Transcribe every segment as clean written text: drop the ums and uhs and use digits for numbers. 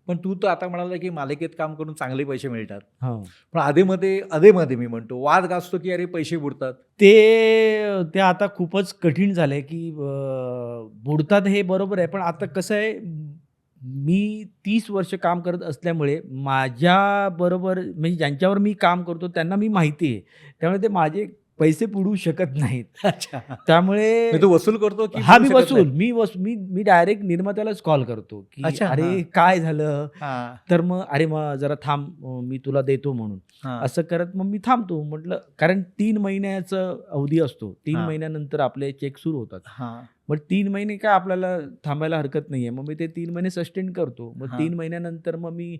पण तू तर आता म्हणाला की मालिकेत काम करून चांगले पैसे मिळतात. हो. पण अधेमध्ये मी म्हणतो वाद गाजतो की अरे पैसे बुडतात. ते आता खूपच कठीण झालंय, की बुडतात हे बरोबर आहे. पण आता कसं आहे, मी 30 वर्ष काम करत असल्यामुळे माझ्याबरोबर म्हणजे ज्यांच्यावर मी काम करतो त्यांना मी माहिती आहे. त्यामुळे ते माझे पैसे बुडवू शकत नाहीत. अच्छा. त्यामुळे मग तू वसूल करतो की हां, बुडू मी शकत वसूल. नाहीत? मी डायरेक्ट निर्मात्यालाच कॉल करतो, की अच्छा. "अरे, हां. काय झालं?" हां. तर मग "अरे, मग जरा थांब, मी तुला देतो" म्हणून. हां. असं करत मग मी थांबतो. म्हटलं कारण 3 महिन्याचा अवधी असतो. 3 हां. महिन्यानंतर आपले चेक सुरू होतात. हां. मग 3 महिने काय आपल्याला थांबायला हरकत नाहीये. मग मी ते 3 महिने सस्टेन करतो. मग हां. 3 महिन्यानंतर मग मी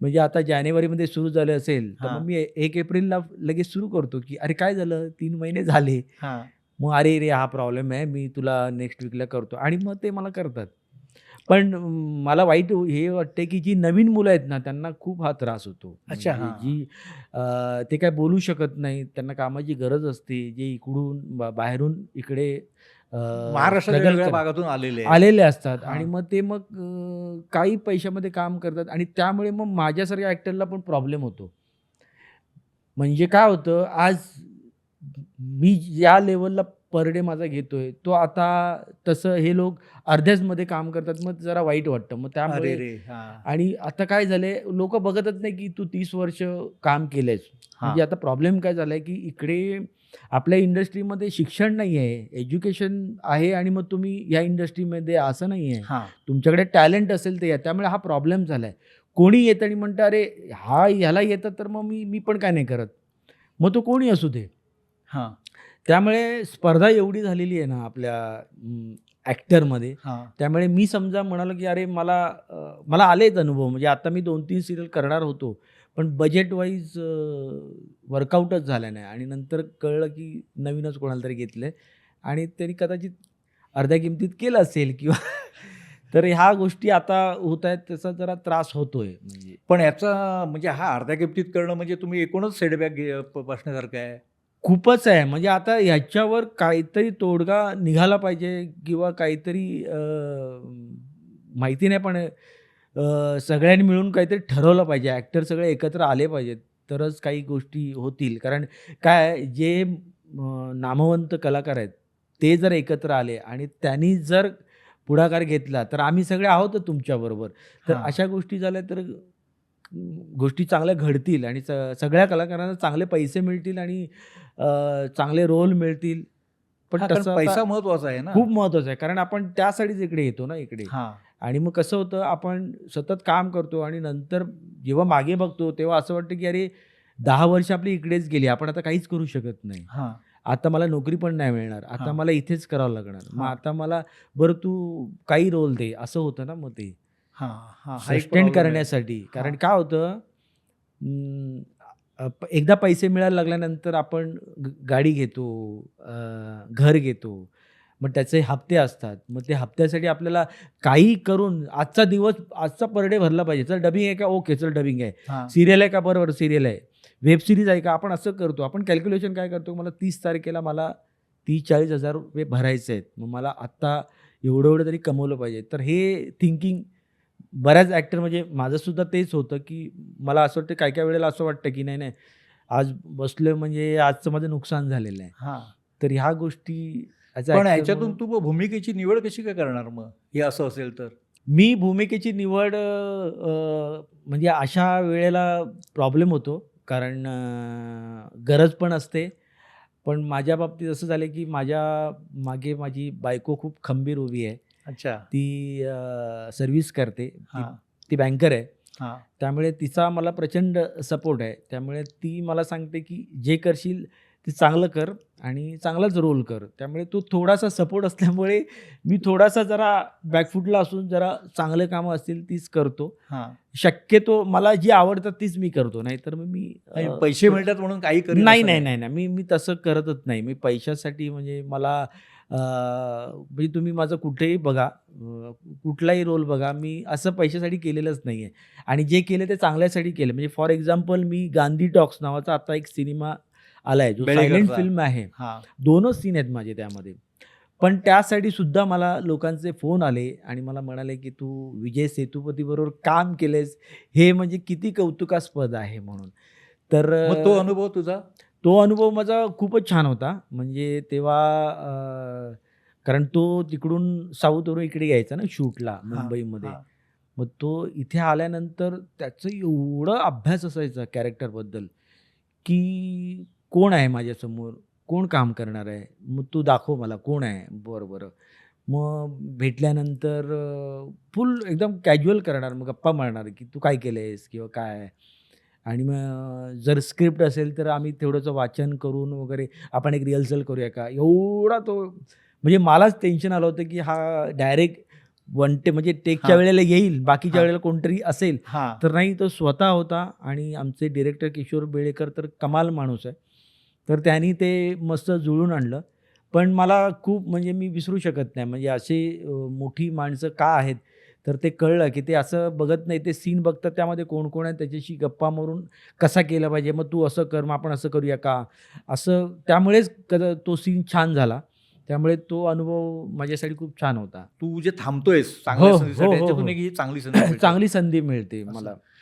म्हणजे आता जानेवारीमध्ये सुरू झालं असेल, तर मग हां. मी 1 एप्रिलला लगेच सुरू करतो, की "अरे, काय झालं? 3 महिने झाले." हां. मग "अरे रे, हा प्रॉब्लेम आहे. मी तुला नेक्स्ट वीकला करतो." आणि मग ते मला करतात. पण मला वाईट हे वाटते, की जी नवीन मुलं आहेत ना, त्यांना खूप हा त्रास होतो. अच्छा. म्हणजे हां. ते काय बोलू शकत नाहीत. त्यांना कामाची गरज असते. जे इकडून बाहेरून इकडे महाराष्ट्राच्या स्ट्रगल वेगवेगळ्या भागातून आलेले आहेत. आलेले असतात हां. आणि मग काही पैशामध्ये काम करतात आणि त्यामुळे मग माझ्यासारख्या ॲक्टरला पण प्रॉब्लेम होतो. म्हणजे काय होतं, आज मी ज्या लेव्हलला पर डे माझा घेतोय, तो आता तसं हे लोक अर्ध्याचमध्ये काम करतात. मग जरा वाईट वाटतं. मग अरे त्यामुळे रे! हां. आणि आता काय झालंय, लोकं बघतच नाही, की तू 30 वर्ष काम केलंयस. हां. म्हणजे आता प्रॉब्लेम काय झालाय, की इकडे आपल्या इंडस्ट्रीमध्ये शिक्षण नाही आहे, एज्युकेशन आहे आणि मग तुम्ही या इंडस्ट्रीमध्ये असं नाही आहे. हां. तुमच्याकडे टॅलेंट असेल तर या. त्यामुळे हा प्रॉब्लेम झालाय. कोणी येतं आणि म्हणतं, "अरे, ह्याला येतं तर मग मी पण काय नाही करत." मग तो कोणी असू दे. हां. त्यामुळे स्पर्धा एवढी झालेली आहे ना आपल्या ॲक्टरमध्ये. हां. त्यामुळे मी समजा म्हणालो, की अरे मला आलेच अनुभव. म्हणजे आता मी 2-3 सीरियल करणार होतो. पण बजेट वाईज वर्कआउटच झालं नाही आणि नंतर कळलं, की नवीनच कोणाला तरी घेतलंय आणि त्यांनी कदाचित अर्ध्या किमतीत केलं असेल किंवा तर ह्या गोष्टी आता होत आहेत. त्याचा जरा त्रास होतोय म्हणजे. पण याचा म्हणजे हा अर्ध्या किमतीत करणं म्हणजे तुम्ही एकूणच सेटबॅक बसण्यासारखं आहे. खूपच आहे. म्हणजे आता ह्याच्यावर काहीतरी तोडगा निघाला पाहिजे किंवा काहीतरी माहिती नाही पण सगळ्यांनी मिळून काहीतरी ठरवलं पाहिजे. ॲक्टर सगळे एकत्र आले पाहिजेत. तरच काही गोष्टी होतील. कारण काय आहे, जे नामवंत कलाकार आहेत, ते जर एकत्र आले आणि त्यांनी जर पुढाकार घेतला, तर आम्ही सगळे आहोतच तुमच्याबरोबर. तर हां. अशा गोष्टी झाल्या तर गोष्टी चांगल्या घडतील आणि सगळ्या कलाकारांना चांगले पैसे मिळतील आणि चांगले रोल मिळतील. पण हां, कारण तसं आता पैसा महत्त्वाचा आहे ना. खूप महत्त्वाचं आहे. कारण आपण त्यासाठीच इकडे येतो ना इकडे. हां. आणि मग कसं होतं आपण सतत काम करतो आणि नंतर जेव्हा मागे बघतो तेव्हा असं वाटतं, की अरे 10 वर्ष आपली इकडेच गेली. आपण आता काहीच करू शकत नाही. हां. आता मला नोकरी पण नाही मिळणार. आता हां. मला इथेच करावं लागणार. मग हां. आता मला बरं तू काही रोल दे. असं होतं ना मग ते. हां. हां. हा एक सस्टेन प्रॉब्लेम आहे. करण्यासाठी. हां. कारण काय होतं एकदा पैसे मिळायला लागल्यानंतर आपण गाडी घेतो, घर घेतो. मग त्याचे हप्ते असतात. मग ते हप्त्यासाठी आपल्याला काही करून आजचा पर डे भरला पाहिजे. चल डबिंग आहे का? ओके, चल डबिंग आहे. हां. सीरियल आहे का? बरोबर सीरियल आहे. वेब सीरीज आहे का? आपण असं करतो. आपण कॅल्क्युलेशन काय करतो? मला 30 तारखेला मला 30,000-40,000 रुपये भरायचे आहेत. मग मला आत्ता एवढं-एवढं तरी कमवलं पाहिजे. तर हे थिंकिंग बऱ्याच ॲक्टर म्हणजे माझंसुद्धा तेच होतं, की मला असं वाटतं काही-काही वेळेला असं वाटतं, की नाही, आज बसलोय म्हणजे आजचं माझं नुकसान झालेलं आहे. हां. तर ह्या गोष्टी ॲज अ पण ॲक्टर ह्याच्यातून म्हणून तू भूमिकेची निवड कशी काय करणार मग? हे असं असेल तर? मी भूमिकेची निवड म्हणजे अशा वेळेला प्रॉब्लेम होतो. कारण गरज पण असते. पण माझ्या बाबतीत असं झालं, की माझ्या मागे माझी बायको खूप खंबीर उभी आहे. अच्छा. ती सर्व्हिस करते. ती हां. ती बँकर आहे. हां. त्यामुळे तिचा मला प्रचंड सपोर्ट आहे. त्यामुळे ती मला सांगते, की "जे करशील ते चांगलं कर आणि चांगलाच रोल कर." त्यामुळे तो थोडासा सपोर्ट असल्यामुळे मी थोडासा जरा बॅकफूटला असून जरा चांगले कामं असतील तीच करतो. हां. शक्यतो मला जी आवडतात तीच मी करतो. नाहीतर मग मी आणि पैसे मिळतात म्हणून काही करीन नाही, असं नाही, नाही. नाही, नाही. मी तसं करतच नाही. मी पैशासाठी म्हणजे मला म्हणजे तुम्ही माझं कुठेही बघा, कुठलाही रोल बघा, मी असं पैशासाठी केलेलंच नाही आहे. आणि जे केलं ते चांगल्यासाठी केलं. म्हणजे for example me Gandhi talks नावाचा आता एक सिनेमा आलाय, जो सायलेंट बेळेकरचा. फिल्म आहे. हां. 2च सीन आहेत माझे त्यामध्ये. पण त्यासाठी सुद्धा मला लोकांचे फोन आले आणि मला म्हणाले, की "तू विजय सेतुपतीबरोबर काम केलेस, हे म्हणजे किती कौतुकास्पद आहे" म्हणून. तर मग तो अनुभव तुझा? तो अनुभव माझा खूपच छान होता. म्हणजे तेव्हा कारण तो तिकडून साऊथवरून इकडे यायचा ना शूटला हां, मुंबईमध्ये. हां. मग तो इथे आल्यानंतर त्याचं एवढं अभ्यास असायचा कॅरेक्टरबद्दल, की कोण आहे माझ्यासमोर? कोण काम करणार आहे? मग तू दाखव मला कोण आहे? बरं, बरं. मग भेटल्यानंतर फुल एकदम कॅज्युअल करणार, मग गप्पा मारणार, की "तू काय केलंयस?" किंवा काय. आणि मग जर स्क्रिप्ट असेल तर आम्ही तेवढंसं वाचन करून वगैरे आपण एक रिहर्सल करूया का? एवढा तो म्हणजे मलाच टेन्शन आलं होतं, की हा डायरेक्ट म्हणजे टेकच्या हां, वेळेला येईल, बाकीच्या हां, वेळेला कोणतरी असेल. हां. तर नाही, तो स्वतः होता आणि आमचे डिरेक्टर किशोर बेळेकर तर कमाल माणूस आहे. तर त्यांनी ते मस्त जुळवून आणलं. पण मला खूप म्हणजे मी विसरू शकत नाही. म्हणजे अशी मोठी माणसं का आहेत? तर ते कळलं, की ते असं बघत नाही. ते सीन बघतात त्यामध्ये कोण-कोण आहे त्याच्याशी गप्पा मारून कसा केला पाहिजे. मग तू असं कर, मग आपण असं करूया का? असं त्यामुळेच तो सीन छान झाला. त्यामुळे तो अनुभव माझ्यासाठी खूप छान होता. तू जे थांबतोयस हो, चांगल्या हो, संधीसाठी हो, याच्यातून हो. एक ही चांगली संधी मिळते चांगली संधी मिळते असं. मला.